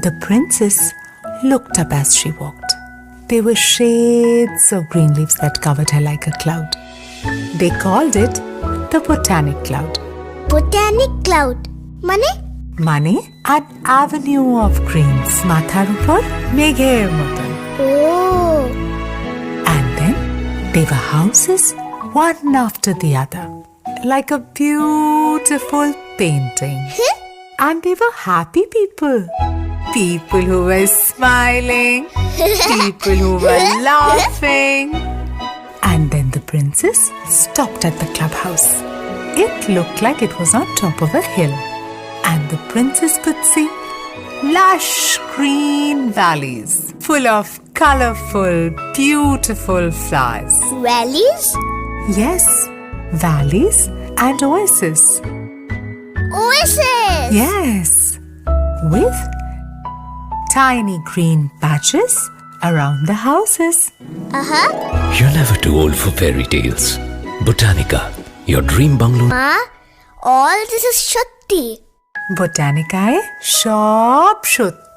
The princess looked up as she walked. There were shades of green leaves that covered her like a cloud. They called it the Botanic Cloud. Botanic Cloud মানে an avenue of greens মাথার উপর মেঘের মতন. Oh. And then there were houses one after the other, like a beautiful painting. And they were happy people. People who were smiling, people who were laughing. And then the princess stopped at the clubhouse. It looked like it was on top of a hill. And the princess could see lush green valleys full of colorful, beautiful flowers. Valleys? Yes, valleys and oasis. Oasis! Yes, with tiny green patches around the houses. You're never too old for fairy tales. Botanica, your dream bungalow. Ma, all this is Shakti. Botanicae সব সত্যি.